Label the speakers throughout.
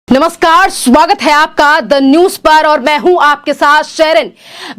Speaker 1: नमस्कार, स्वागत है आपका द न्यूज पर और मैं हूं आपके साथ शेरिन।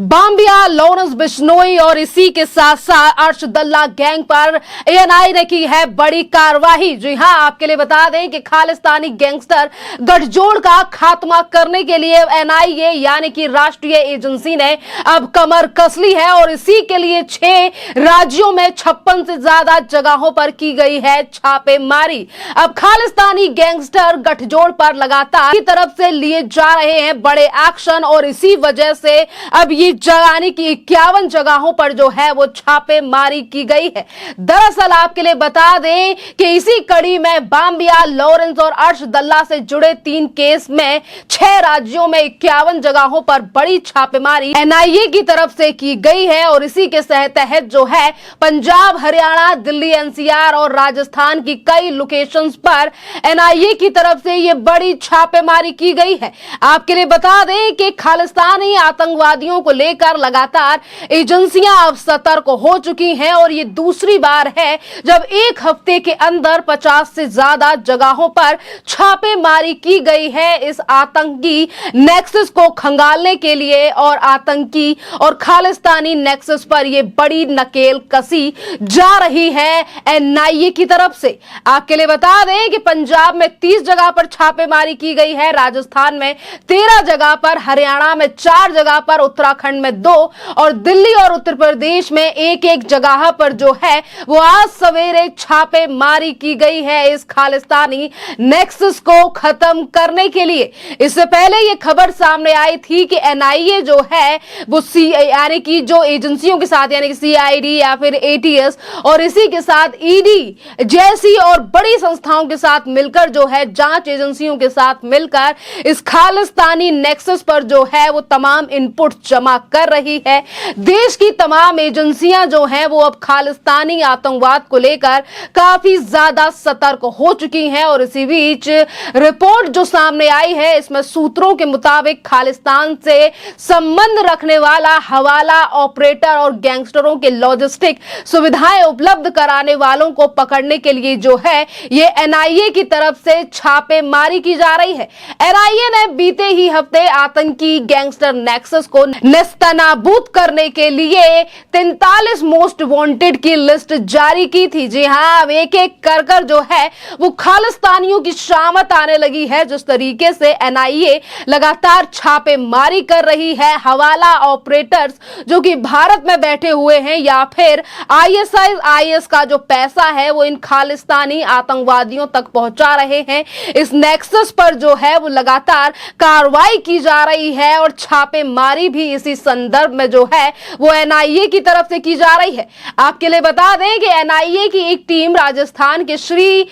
Speaker 1: बाम्बिया, लॉरेंस बिश्नोई और इसी के साथ साथ अर्शदुल्ला गैंग पर एएनआई ने की है बड़ी कार्रवाई। जी हां, आपके लिए बता दें कि खालिस्तानी गैंगस्टर गठजोड़ का खात्मा करने के लिए एनआईए यानी कि राष्ट्रीय एजेंसी ने अब कमर कस ली है और इसी के लिए 6 राज्यों में 56 से ज्यादा जगहों पर की गई है छापेमारी। अब खालिस्तानी गैंगस्टर गठजोड़ पर लगातार की तरफ से लिए जा रहे हैं बड़े एक्शन और इसी वजह से अब ये यानी कि 51 जगहों पर जो है वो छापेमारी की गई है। दरअसल आपके लिए बता दें कि इसी कड़ी में बाम्बिया, लॉरेंस और अर्शदुल्ला से जुड़े 3 केस में 6 राज्यों में 51 जगहों पर बड़ी छापेमारी एनआईए की तरफ से की गई है और इसी के तहत जो है पंजाब, हरियाणा, दिल्ली, एनसीआर और राजस्थान की कई लोकेशंस पर एनआईए की तरफ से ये बड़ी छापेमारी की गई है। आपके लिए बता दें कि खालिस्तानी आतंकवादियों को लेकर लगातार एजेंसियां अब सतर्क हो चुकी हैं और ये दूसरी बार है जब एक हफ्ते के अंदर 50 से ज्यादा जगहों पर छापेमारी की गई है इस आतंकी नेक्सस को खंगालने के लिए और आतंकी और खालिस्तानी नेक्सस पर यह बड़ी नकेल कसी जा रही है एनआईए की तरफ से। आपके लिए बता दें कि पंजाब में 30 जगह पर छापेमारी की गई है, राजस्थान में 13 जगह पर, हरियाणा में 4 जगह पर, उत्तराखंड में 2 और दिल्ली और उत्तर प्रदेश में एक जगह पर जो है वो आज सवेरे छापेमारी की गई है इस खालिस्तानी नेक्सस को खत्म करने के लिए। इससे पहले ये खबर सामने आई थी कि एनआईए जो है वो यानी कि जो एजेंसियों के साथ यानी कि सीआईडी या फिर एटीएस और इसी के साथ ईडी जैसी और बड़ी संस्थाओं के साथ मिलकर जो है जांच एजेंसियों के साथ मिलकर इस खालिस्तानी नेक्सस पर जो है वो तमाम इनपुट जमा कर रही है। देश की तमाम एजेंसियां जो हैं वो अब खालिस्तानी आतंकवाद को लेकर काफी ज्यादा सतर्क हो चुकी हैं और इसी बीच रिपोर्ट जो सामने आई है इसमें सूत्रों के मुताबिक खालिस्तान से संबंध रखने वाला हवाला ऑपरेटर और गैंगस्टरों के लॉजिस्टिक सुविधाएं उपलब्ध कराने वालों को पकड़ने के लिए जो है ये एनआईए की तरफ से छापेमारी की जा रही है। एनआईए ने बीते ही हफ्ते आतंकी गैंगस्टर नेक्सस को नेस्तनाबूद करने के लिए 43 मोस्ट वांटेड की लिस्ट जारी की थी। जी हां, अब एक कर जो है वो खालिस्तानियों की शामत आने लगी है। जिस तरीके से एनआईए लगातार छापेमारी कर रही है हवाला ऑपरेटर्स जो कि भारत में बैठे हुए हैं या फिर आईएस का जो पैसा है वो इन खालिस्तानी आतंकवादियों तक पहुंचा रहे हैं। इस नेक्सस पर जो है वो लगातार कार्रवाई की जा रही है और छापेमारी भी इसी संदर्भ में जो है वो एनआईए की तरफ से की जा रही है। आपके लिए बता दें कि एनआईए की एक टीम राजस्थान के श्री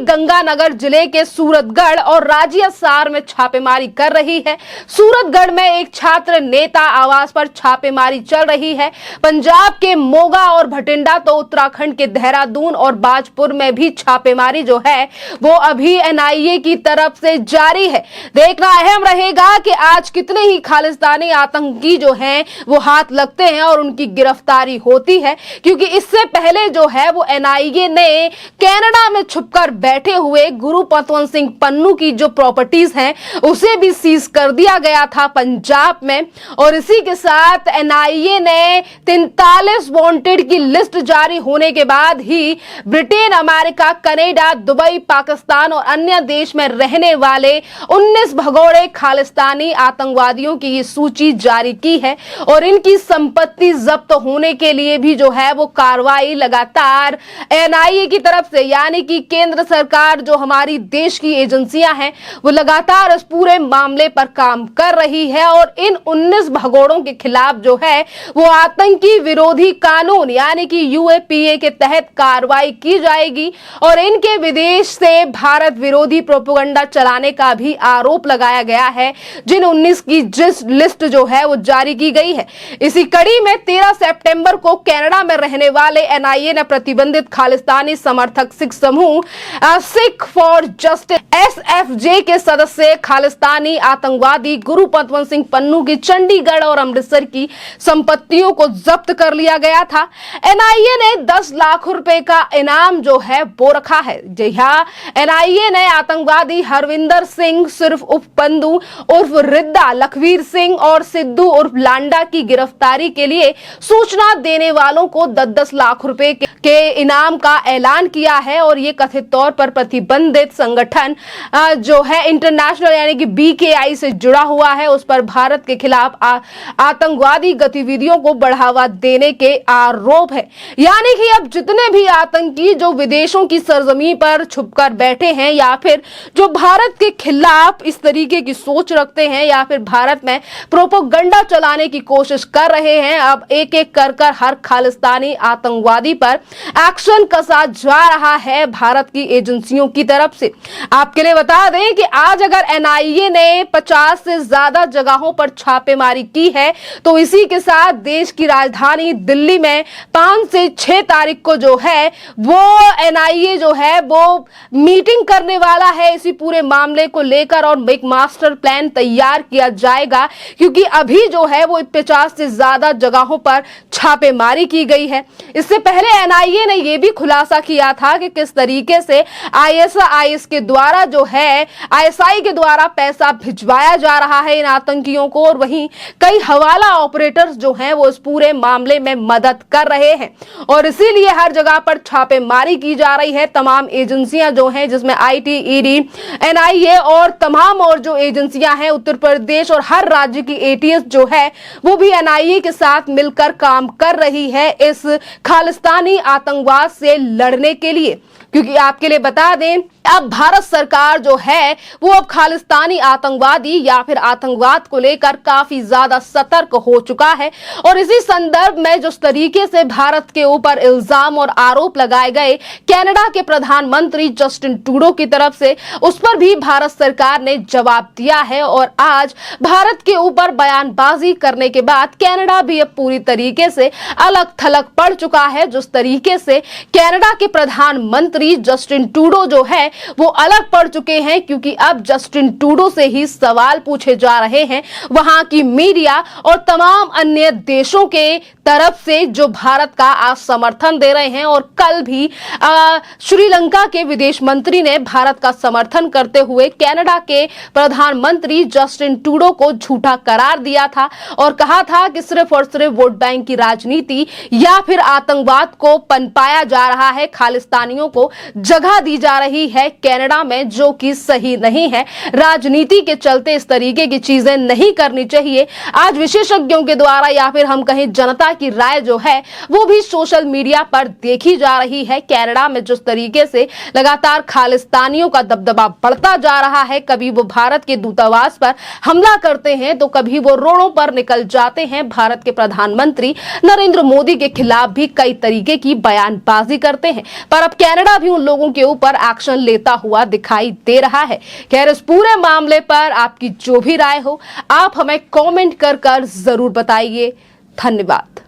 Speaker 1: गंगानगर जिले के सूरतगढ़ और राजियासार में छापेमारी कर रही है। सूरतगढ़ में एक छात्र नेता आवास पर छापेमारी चल रही है। पंजाब के मोगा और भटिंडा तो उत्तराखंड के देहरादून और बाजपुर में भी छापेमारी जो है वो अभी एनआईए की तरफ से जारी है। देखना अहम रहेगा कि आज कितने ही खालिस्तानी आतंकी जो हैं वो हाथ लगते हैं और उनकी गिरफ्तारी होती है, क्योंकि इससे पहले जो है वो एनआईए ने कनाडा में छुपकर बैठे हुए गुरु पतवंत सिंह पन्नू की जो प्रॉपर्टीज हैं उसे भी सीज कर दिया गया था पंजाब में और इसी के साथ एनआईए ने 43 वांटेड की लिस्ट जारी होने के बाद ही Britain, America, Canada, Dubai, Pakistan और अन्य देश में रहने वाले 19 भगोड़े खालिस्तानी आतंकवादियों की ये सूची जारी की है और इनकी संपत्ति जब्त होने के लिए भी जो है वो कार्रवाई लगातार एनआईए की तरफ से यानी कि केंद्र सरकार जो हमारी देश की एजेंसियां हैं वो लगातार इस पूरे मामले पर काम कर रही है और इन 19 भगोड़ों के खिलाफ जो है वो आतंकी विरोधी कानून यानी कि यूएपीए के तहत कार्रवाई की जाएगी और इनके विदेश से भारत विरोधी प्रोपेगेंडा चलाने का भी आरोप लगाया गया है, जिन 19 की जिस लिस्ट जो है वो जारी की गई है। इसी कड़ी में 13 सितंबर को कनाडा में रहने वाले एनआईए ने प्रतिबंधित खालिस्तानी समर्थक सिख समूह सिख फॉर जस्टिस एसएफजे के सदस्य खालिस्तानी आतंकवादी गुरु पतवंत सिंह पन्नू की चंडीगढ़ और अमृतसर की संपत्तियों को जब्त कर लिया गया था। एनआईए ने 10 लाख रुपए का इनाम जो है वो रखा है। जी हाँ, एनआईए ने आतंकवादी हरविंद बलविंदर सिंह सिर्फ उर्फ पंदू उर्फ रिद्दा, लखवीर सिंह और सिद्धू उर्फ लांडा की गिरफ्तारी के लिए सूचना देने वालों को 10-10 लाख रुपए के इनाम का ऐलान किया है। और ये कथित तौर पर प्रतिबंधित संगठन जो है इंटरनेशनल यानी कि BKI से जुड़ा हुआ है, उस पर भारत के खिलाफ आतंकवादी गतिविधियों को बढ़ावा देने के आरोप है। यानी कि अब जितने भी आतंकी जो विदेशों की सरजमी पर छुपकर बैठे हैं या फिर जो भारत के खिलाफ इस तरीके की सोच रखते हैं या फिर भारत में प्रोपोगंडा चलाने की कोशिश कर रहे हैं, अब एक एक कर कर हर खालिस्तानी आतंकवादी पर एक्शन कसा जा रहा है भारत की एजेंसियों की तरफ से। आपके लिए बता दें कि आज अगर NIA ने 50 से ज्यादा जगहों पर छापेमारी की है, तो इसी के साथ देश की राजधानी दिल्ली में 5 से 6 तारीख को जो है वो NIA जो है वो मीटिंग करने वाला है इसी पूरे मामले को लेकर और एक मास्टर प्लान तैयार किया जाएगा, क्योंकि अभी जो है वो 50 से ज्यादा जगहों पर छापेमारी की गई है। इससे पहले NIA ने यह भी खुलासा किया था कि किस तरीके से ISIS के द्वारा जो है ISI के द्वारा पैसा भिजवाया जा रहा है इन आतंकियों को, और वहीं कई हवाला ऑपरेटर्स जो हैं वो इस पूरे मामले में मदद कर रहे हैं और इसीलिए हर जगह पर छापेमारी की जा रही है। तमाम एजेंसियां जो हैं जिसमें IT, ED, NIA और तमाम और जो एजेंसियां हैं उत्तर प्रदेश और हर राज्य की ATS जो है वो भी NIA के साथ मिलकर काम कर रही है इस खालिस्तानी आतंकवाद से लड़ने के लिए। क्योंकि आपके लिए बता दें अब भारत सरकार जो है वो अब खालिस्तानी आतंकवादी या फिर आतंकवाद को लेकर काफी ज्यादा सतर्क हो चुका है और इसी संदर्भ में जिस तरीके से भारत के ऊपर इल्जाम और आरोप लगाए गए कनाडा के प्रधानमंत्री जस्टिन ट्रूडो की तरफ से, उस पर भी भारत सरकार ने जवाब दिया है। और आज भारत के ऊपर बयानबाजी करने के बाद कनाडा भी अब पूरी तरीके से अलग थलग पड़ चुका है। जिस तरीके से कनाडा के प्रधानमंत्री जस्टिन ट्रूडो जो है वो अलग पड़ चुके हैं, क्योंकि अब जस्टिन ट्रूडो से ही सवाल पूछे जा रहे हैं वहां की मीडिया और तमाम अन्य देशों के तरफ से जो भारत का आज समर्थन दे रहे हैं। और कल भी श्रीलंका के विदेश मंत्री ने भारत का समर्थन करते हुए कनाडा के प्रधानमंत्री जस्टिन ट्रूडो को झूठा करार दिया था और कहा था कि सिर्फ और सिर्फ वोट बैंक की राजनीति या फिर आतंकवाद को पनपाया जा रहा है, खालिस्तानियों को जगह दी जा रही है कनाडा में, जो कि सही नहीं है। राजनीति के चलते इस तरीके की चीजें नहीं करनी चाहिए। आज विशेषज्ञों के द्वारा या फिर हम कहें जनता की राय जो है वो भी सोशल मीडिया पर देखी जा रही है। कनाडा में जिस तरीके से लगातार खालिस्तानियों का दबदबा बढ़ता जा रहा है, कभी वो भारत के दूतावास पर हमला करते हैं तो कभी वो रोडों पर निकल जाते हैं। भारत के प्रधानमंत्री नरेंद्र मोदी के खिलाफ भी कई तरीके की बयानबाजी करते हैं, पर अब कनाडा भी उन लोगों के ऊपर एक्शन लेता हुआ दिखाई दे रहा है। खैर, इस पूरे मामले पर आपकी जो भी राय हो आप हमें कमेंट कर जरूर बताइए। धन्यवाद।